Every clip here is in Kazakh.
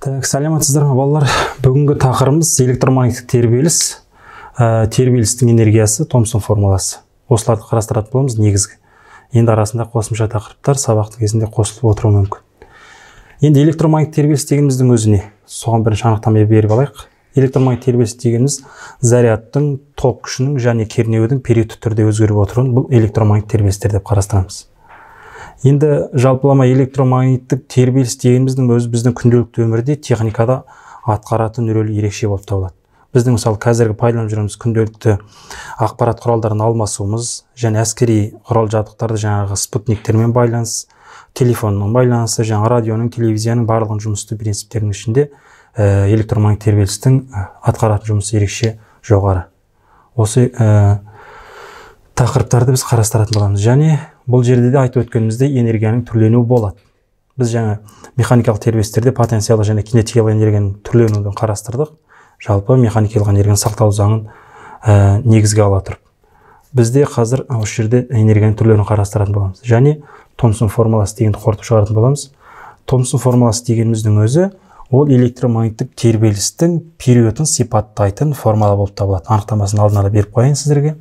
Сәлеметсіздер ме балалар? Бүгінгі тақырыбымыз электромагниттік тербеліс, тербелістің энергиясы, Томсон формуласы. Осыларды қарастыратын боламыз негізгі. Енді арасында қосымша тақырыптар сабақтың кезінде қосылып отыруы мүмкін. Енді электромагниттік тербеліс дегеніміздің өзіне соған бірінші анықтама беріп алайық. Электромагниттік тербеліс дегеніміз зарядтың, ток күшінің және кернеудің периодты түрде өзгеріп отыруын бұл электромагниттік тербелістер деп қарастырамыз. Енді жалпылама электромагниттік тербеліс дегеніміздің өзі біздің күнделікті өмірде техникада атқаратын рөлі ерекше болып табылады. Біздің мысалы қазіргі пайдаланып жүрміз күнделікті ақпарат құралдарын алмасуымыз және әскери құрал жабдықтарды жаңағы спутниктермен байланыс, телефонның байланысы, жаңа радионың, телевизияның барлығын жұмысты принциптерінің ішінде электромагниттік тербелістің атқаратын жұмысы ерекше жоғары. Осы тақырыптарды біз қарастыратын боламыз. Және бұл жерде де айтып өткенімізде энергияның түрленуі болады. Біз жаңа механикалық тербелістерде потенциялық және кинетикалық энергияның түрленуін қарастырдық. Жалпы механикалық энергияның сақталу заңын негізге ала тұрып. Бізде қазір осы жерде энергияның түрлерін қарастыратын боламыз. Және Томсон формуласы дегенді қорытып шығаратын боламыз. Томсон формуласы дегеніміздің өзі ол электромагниттік тербелістің периодын сипаттайтын формула болып табылады. Анықтамасын алдын ала беріп қояйын сіздерге.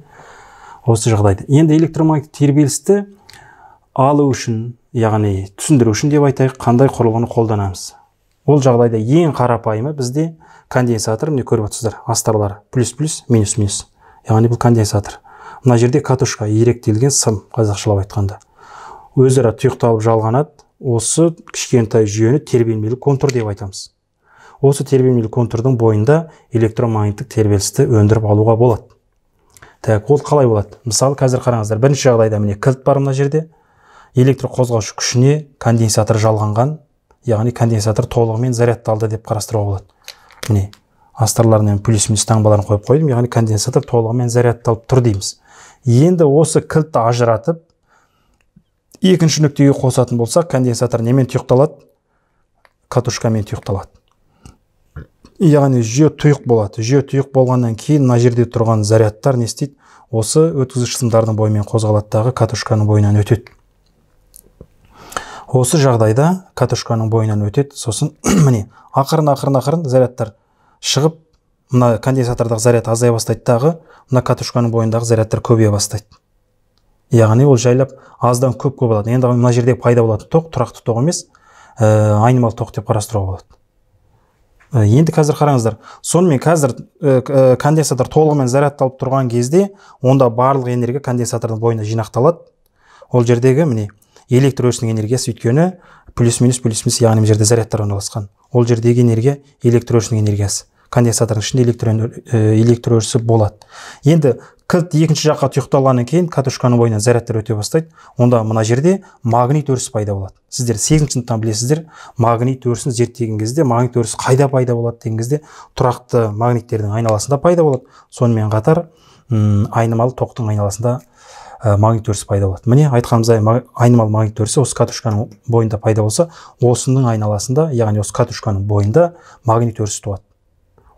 Осы жағдайда. Енді электромагниттік тербелісті алу үшін, яғни түсіндіру үшін деп айтайық, қандай құрылғыны қолданамыз. Ол жағдайда ең қарапайымы бізде конденсатор, міне көріп отырсыздар, астарлары плюс-плюс, минус-минус. Яғни бұл конденсатор. Мына жерде катушка, иректелген сым, қазақшалап айтқанда. Өзара тұйықталып жалғанады. Осы кішкентай жүйені тербелмелі контур деп айтамыз. Осы тербелмелі контурдың бойында электромагниттік тербелісті өндіріп алуға болады. Так, ол қалай болады? Мысалы, қазір қараңыздар, бірінші жағдайда міне кілт бар мына жерде. Электр қозғаушы күшіне конденсатор жалғанған, яғни конденсатор толығымен зарядталды деп қарастыруға болады. Міне, астарларынан плюс-минус таңбаларын қойып қойдым, яғни конденсатор толығымен зарядталып тұр дейміз. Енді осы кілтті ажыратып, екінші нүктеге қосатын болсақ, конденсатор немен тұйықталады? Катушкамен тұйықталады. Яғни жүйе тұйық болады. Жүйе тұйық болғаннан кейін мына жерде тұрған зарядтар не істейді? Осы өткізгіш сымдардың бойымен қозғалаттағы катушканың бойынан өтеді. Осы жағдайда катушканың бойынан өтеді. Сосын міне ақырын зарядтар шығып, мына конденсатордағы заряд азая бастайды дағы, мына катушканың бойындағы зарядтар көбейе бастайды. Яғни ол жайлап аздан көп болады. Енді мына жерде пайда болады тоқ, тұрақты тоқ емес, айнымалы тоқ деп қарастыруға болады. Енді қазір қараңыздар. Сонымен қазір конденсатор толығымен зарядталып тұрған кезде, онда барлық энергия конденсатордың бойына жинақталады. Ол жердегі міне электр өрісінің энергиясы өйткені плюс-минус, яғни жерде зарядтар орналасқан. Ол жердегі энергия электр өрісінің энергиясы. Конденсатордың ішінде электр өрісі болады. Енді кілт екінші жаққа тұйықталғаннан кейін катушканың бойынан зарядтар өте бастайды. Онда мына жерде магнит өрісі пайда болады. Сіздер 8-ші сыныптан білесіздер, магнит өрісін зерттеген кезде, магнит өрісі қайда пайда болады деген кезде, тұрақты магниттердің айналасында пайда болады. Сонымен қатар айнымалы тоқтың айналасында магнит өрісі пайда болады. Міне айтқанымыздай айнымалы магнит өрісі осы катушканың бойында пайда болса, осының айналасында, яғни осы катушканың бойында магнит өрісі туады.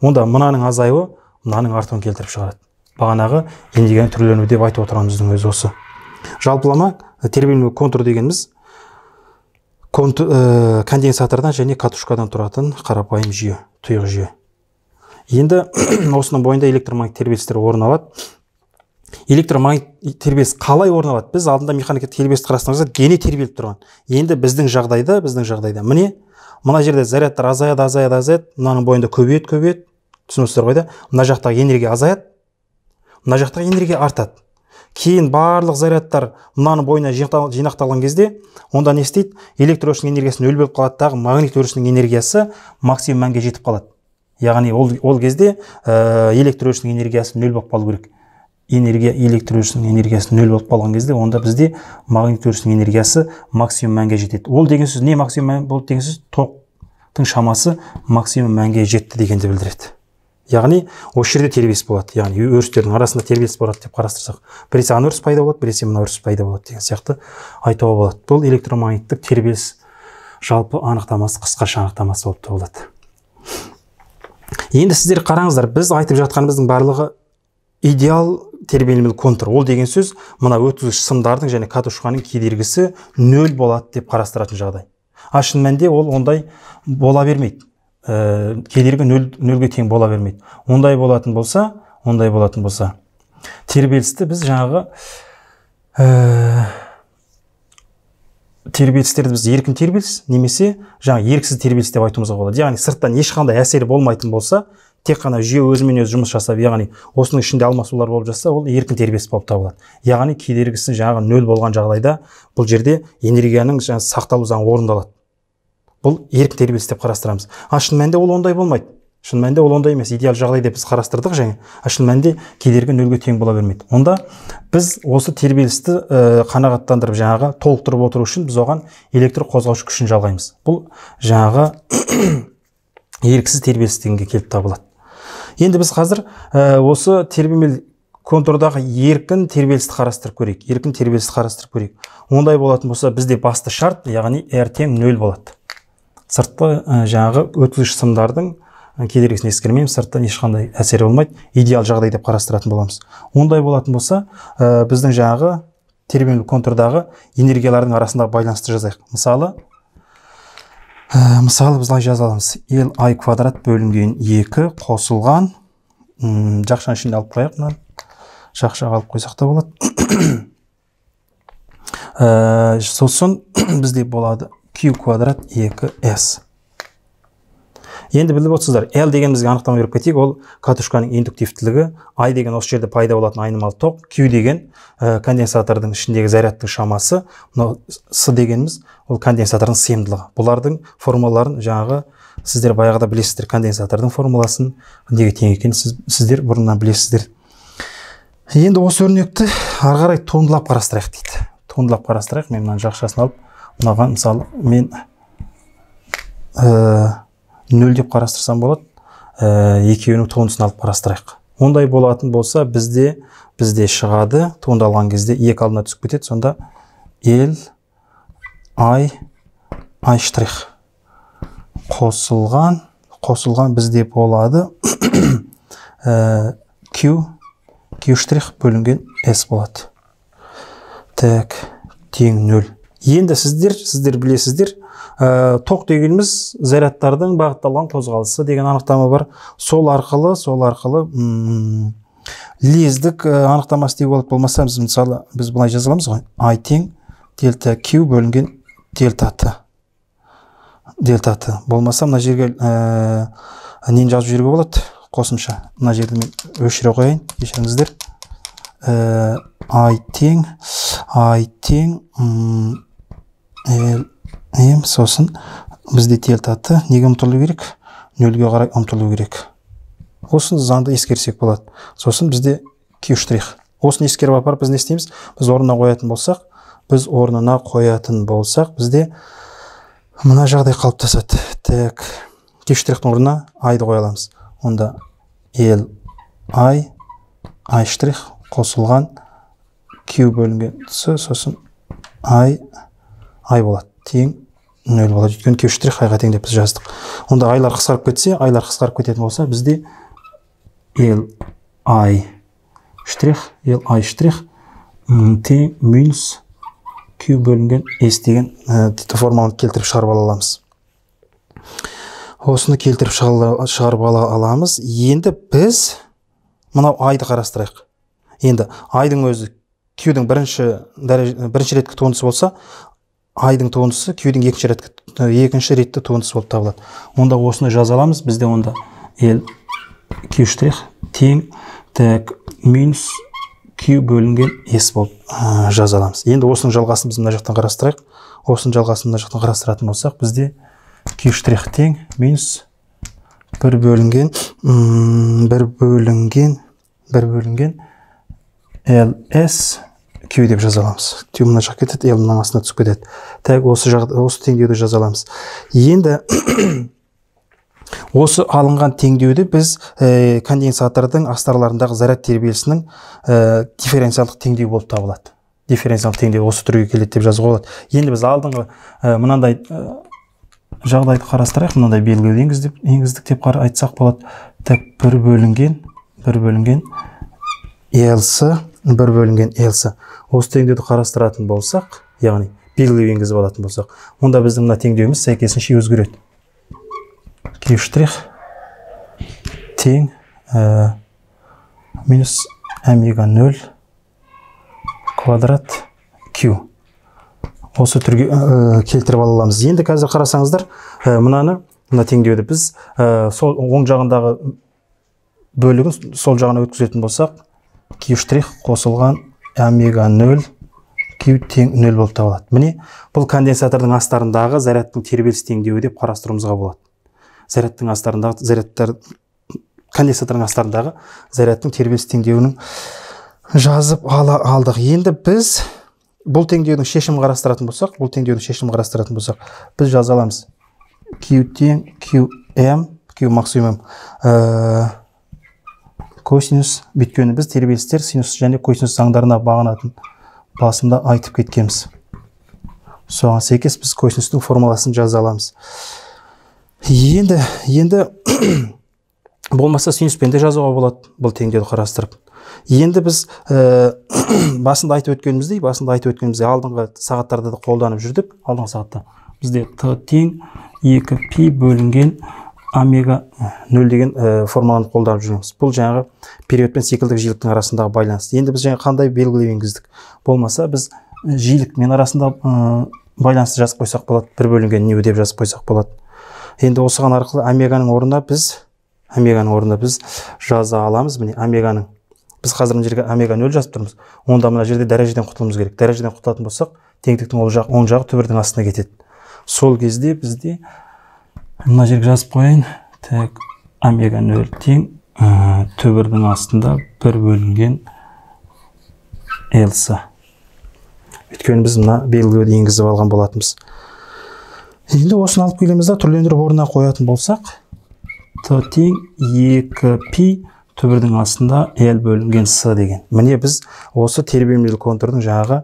Онда мынаның азаюы мынаның артуын келтіріп шығарады. Бағанағы энергияның түрленуі деп айтып отырғанымыздың өзі осы. Жалпылама тербелмелі контур дегеніміз конденсатордан және катушкадан тұратын қарапайым жүйе, тұйық жүйе. Енді осының бойында электромагниттік тербелістер орын алады. Электромагниттік тербеліс қалай орын алады? Біз алдында механикалық тербелісті қарастырсақ, дене тербеліп тұрған. Енді біздің жағдайда міне мына жерде зарядтар азаяды, мынаның бойында көбейеді. Түсінесіздер ғой да? Мына жақтағы энергия азаяды, мына жақтағы энергия артады. Кейін барлық зарядтар мынаның бойына жинақталған кезде, онда не істейді? Электр өрісінің энергиясы нөл болып қалады дағы, магнит өрісінің энергиясы максимум мәнге жетіп қалады. Яғни ол кезде электр өрісінің энергиясы нөл болып қалу керек. Электр өрісінің энергиясы нөл болып қалған кезде, онда бізде магнит өрісінің энергиясы максимум мәнге жетеді. Ол деген сөз не максимум мән болды деген сөз? Тоқтың шамасы максимум мәнге жетті дегенді білдіреді. Яғни осы жерде тербеліс болады. Яғни өрістердің арасында тербеліс болады деп қарастырсақ, біресе ана өріс пайда болады, біресе мына өріс пайда болады деген сияқты айтуға болады. Бұл электромагниттік тербеліс жалпы анықтамасы, қысқаша анықтамасы болып табылады. Енді сіздер қараңыздар, біз айтып жатқанымыздың барлығы идеал тербелмелі контур. Ол деген сөз мына өткізгіш сымдардың және катушканың кедергісі нөл болады деп қарастыратын жағдай. Шын мәнінде ол ондай бола бермейді. кедергі нөлге тең бола бермейді. Ондай болатын болса, тербелісті біз жаңағы тербелістерді біз еркін тербеліс немесе жаңа еріксіз тербеліс деп айтуымызға болады. Яғни сырттан ешқандай әсері болмайтын болса, тек қана жүйе өзімен өзі жұмыс жасап, яғни осының ішінде алмасулар болып жатса, ол еркін тербеліс болып табылады. Яғни кедергісі жаңағы нөл болған жағдайда бұл жерде энергияның сақталу заңы орындалады. Бұл еркін тербеліс деп қарастырамыз. Шын мәнінде ол ондай болмайды. Шын мәнінде ол ондай емес, идеал жағдай деп біз қарастырдық және. Шын мәнінде кедергі нөлге тең бола бермейді. Онда біз осы тербелісті қанағаттандырып жаңағы толықтырып отыру үшін біз оған электр қозғаушы күшін жалғаймыз. Бұл жаңағы еріксіз тербеліс дегенге келіп табылады. Енді біз қазір осы тербемелі контурдағы еркін тербелісті қарастырып көрейік. Ондай болатын болса, бізде басты шарт, яғни R тең 0 болады. Сыртқы жаңағы өткізгіш сымдардың кедергісін ескермейміз, сырттан ешқандай әсері болмайды, идеал жағдай деп қарастыратын боламыз. Ондай болатын болса, біздің жаңағы тербемелі контурдағы энергиялардың арасындағы байланысты жазайық. Мысалы біз былай жаза аламыз. Li квадрат бөлінген 2 қосылған, жақшаның ішінде алып қояйық, жақшаға алып қойсақ та болады. Сосын бізде болады Q квадрат 2S. Енді біліп отырсыздар, L деген бізге анықтама беріп кетейік, ол катушканың индуктивтілігі, I деген осы жерде пайда болатын айнымалы ток, Q деген конденсатордың ішіндегі зарядтың шамасы, S дегеніміз ол конденсатордың сыйымдылығы. Бұлардың формулаларын жаңағы сіздер баяғыда білесіздер, конденсатордың формуласын неге тең екенін сіздер бұрыннан білесіздер. Енді осы өрнекті ары қарай туындылап қарастырайық дейді. Туындылап қарастырайық, мен мынаны жақшасын алып, мынаған мысалы мен 0 деп қарастырсам болады, екеуінің туындысын алып қарастырайық. Ондай болатын болса, бізде шығады, туындалған кезде 2 алдына түсіп кетеді, сонда L, I штрих қосылған бізде болады Q штрих бөлінген S болады. Так, тең 0. Енді сіздер білесіздер, ток дегеніміз зарядтардың бағытталған қозғалысы деген анықтама бар. Сол арқылы лездік анықтамасы деуге болады. Болмаса, мысалы, біз былай жазаламыз ғой. I тең дельта Q бөлінген дельта T. Болмаса, мына жерге нені жазып жіберуге болады? Қосымша. Мына жерді мен өшіре қояйын, кешіріңіздер. I тең сосын бізде дельта T неге ұмтылу керек? 0-ге қарай ұмтылу керек. Осын заңды ескерсек болады. Сосын бізде Q штрих. Осын ескеріп апарып біз не істейміз? Біз орнына қоятын болсақ, бізде мына жағдай қалыптасады. Так, Q штрихтің орнына I-ды қоя аламыз. Онда L, I штрих қосылған Q бөлінген S, сосын I болады. Тең 0 болады. Өйткені Q штрих I-ға тең деп біз жаздық. Онда I-лар қысқарып кететін болса, бізде L, I штрих тең минус Q бөлінген S деген формуланы келтіріп шығарып аламыз. Осыны келтіріп шығарып аламыз. Енді біз мынау I-ды қарастырайық. Енді I-дың өзі Q-дің бірінші реткі туындысы болса, I-дың туындысы Q-дің екінші ретті туындысы болып табылады. Онда осыны жаза аламыз. Бізде онда L Q штрих тең минус Q бөлінген S болып жаза аламыз. Енді осының жалғасын біз мына жақтан қарастырайық. Осының жалғасын мына жақтан қарастыратын болсақ, бізде Q штрих тең минус 1 бөлінген LS Q деп жаза аламыз. Q мына жаққа кетеді, L мына астына түсіп кетеді. Так, осы теңдеуді жаза аламыз. Енді осы алынған теңдеуді біз конденсатордың астарларындағы заряд тербелісінің дифференциалдық теңдеу болып табылады. Дифференциалдық теңдеу осы түрге келеді деп жазуға болады. Енді біз алдыңғы мынандай жағдайды қарастырайық, мынандай белгі енгіздік деп айтсақ болады. Так, 1 бөлінген LC. Осы теңдеуді қарастыратын болсақ, яғни белгілеу енгізіп алатын болсақ, онда біздің мына теңдеуіміз сәйкесінше өзгереді. q штрих тең минус омега 0 квадрат q. Осы түрге келтіріп ала аламыз. Енді қазір қарасаңыздар, мына теңдеуді біз сол оң жағындағы бөлігін сол жағына өткізетін болсақ, q штрих қосылған омега 0 q тең 0 болып табылады. Міне, бұл конденсатордың астарындағы зарядтың тербеліс теңдеуі деп қарастыруымызға болады. Зарядтың астарындағы конденсатордың астарындағы зарядтың тербеліс теңдеуінің жазып алдық. Енді біз бұл теңдеудің шешімін қарастыратын болсақ, біз жаза аламыз. Q тең QM, Q максимум косинус, бүйткені біз тербелістер синус және косинус заңдарына бағынатын басында айтып кеткенбіз. Соған сәйкес біз косинустың формуласын жаза аламыз. Енді болмаса синуспен де жазуға болады бұл теңдеуді қарастырып. Енді біз басында айтып өткеніміздей алдыңғы сағаттарда да қолданып жүрдік. Алдыңғы сағатта бізде Т тең 2π бөлінген омега 0 деген формуланы қолданып жүрміз. Бұл жаңағы период пен циклдік жиіліктің арасындағы байланыс. Енді біз жаңа қандай белгілеу енгіздік? Болмаса біз жиілік мен арасында байланысты жазып қойсақ болады, 1 бөлінген ню деп жазып қойсақ болады. Енді осыған арқылы омеганың орнына біз жаза аламыз. Міне омеганың, біз қазір мына жерге омега 0 жазып тұрмыз. Онда мына жерде дәрежеден құтылуымыз керек. Дәрежеден құтылатын болсақ, теңдіктің оң жағы түбірдің астына кетеді. Сол кезде бізде мына жерге жазып қойайын. Так, омега 0 тең түбірдің астында 1 бөлінген LC. Өйткені біз мына белгілеуді енгізіп алған болатынбыз. Енді осыны алып келеміз да түрлендіріп орнына қоятын болсақ, Т тең 2π түбірдің астында L бөлінген С деген. Міне біз осы тербелмелі контурдың жаңағы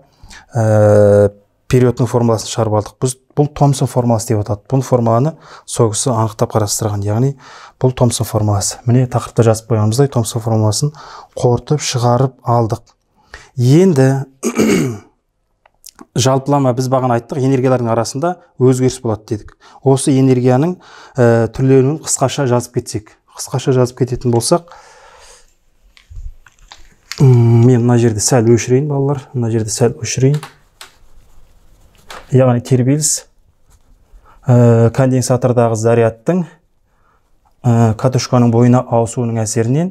периодтың формуласын шығарып алдық. Бұл Томсон формуласы деп аталады. Бұл формуланы сол кісі анықтап қарастырған. Яғни бұл Томсон формуласы. Міне тақырыпта жазып қойғанымыздай Томсон формуласын қорытып шығарып алдық. Енді жалпылама біз бағана айттық, энергиялардың арасында өзгеріс болады дедік. Осы энергияның түрленуін қысқаша жазып кетсек. Қысқаша жазып кететін болсақ, мен мына жерде сәл өшірейін, балалар. Мына жерде сәл өшірейін. Яғни тербеліс конденсатордағы зарядтың катушканың бойына ауысуының әсерінен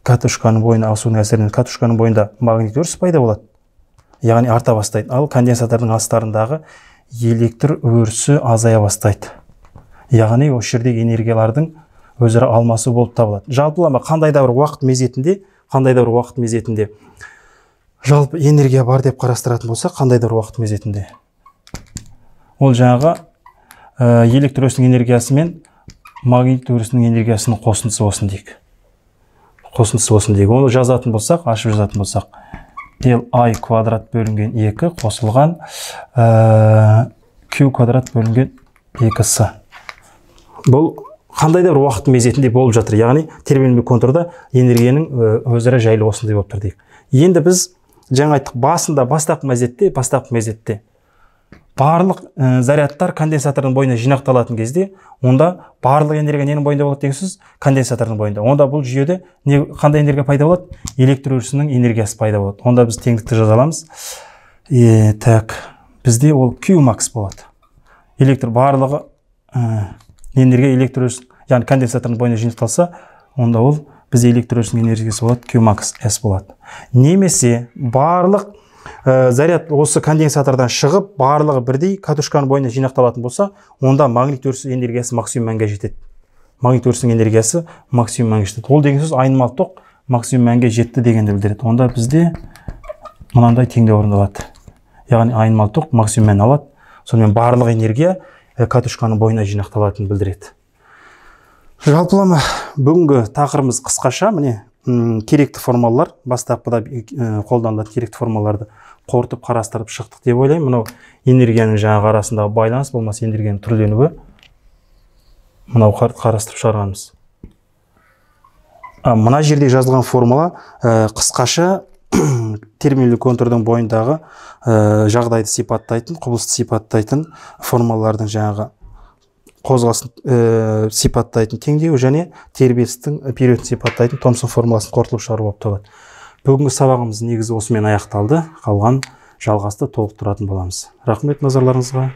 катушканың бойында магнит өріс пайда болады. Яғни арта бастайды. Ал конденсатордың астарындағы электр өрісі азая бастайды. Яғни осы жердегі энергиялардың өзара алмасу болып табылады. Жалпылама қандай да бір уақыт мезетінде жалпы энергия бар деп қарастыратын болса, қандай да бір уақыт мезетінде ол жаңағы электр өрісінің энергиясы мен магнит өрісінің энергиясының қосындысы болсын дейік. Оны жазатын болсақ, ашып жазатын болсақ, Li квадрат бөлінген 2 қосылған Q квадрат бөлінген 2S. Бұл қандай да бір уақыт мезетінде болып жатыр. Яғни тербелмелі контурда энергияның өзара жайлы осындай болып тұр дейік. Енді біз жаңа айттық, бастапқы мезетте барлық зарядтар конденсатордың бойына жинақталатын кезде, онда барлық энергия ненің бойында болады дегенсіз? Конденсатордың бойында. Онда бұл жүйеде қандай энергия пайда болады? Электр өрісінің энергиясы пайда болады. Онда біз теңдікті жаза аламыз. Так, бізде ол Q max болады. Барлығы энергия электр өрісі, яғни конденсатордың бойына жинақталса, онда ол бізде электр өрісінің энергиясы болады, Q max S болады. Немесе барлық заряд осы конденсатордан шығып, барлығы бірдей катушканың бойына жинақталатын болса, онда магнит өрісі энергиясы максимум мәнге жетеді. Магнит өрісінің энергиясы максимум мәнге жетеді. Ол деген сөз айнымалы ток максимум мәнге жетті дегенді білдіреді. Онда бізде мынандай теңдеу орындалады. Яғни айнымалы ток максимум мән алады. Сонымен барлық энергия катушканың бойына жинақталатынын білдіреді. Жалпылама бүгінгі тақырыбымыз қысқаша, міне керекті формулалар, бастапқыда қолданылатын керекті формулаларды қорытып қарастырып шықтық деп ойлаймын. Мынау энергияның жаңағы арасындағы байланыс, болмаса энергияның түрленуі, мынау қарастырып шығарғанымыз. Мына жерде жазылған формула қысқаша тербелмелі контурдың бойындағы жағдайды сипаттайтын, құбылысты сипаттайтын формулалардың жаңағы қозғалысын сипаттайтын теңдеуі және тербелістің периодын сипаттайтын Томсон формуласын қорытылып шығару болып табылады. Бүгінгі сабағымыз негізі осымен аяқталды. Қалған жалғасты толықтыратын боламыз. Рахмет назарларыңызға.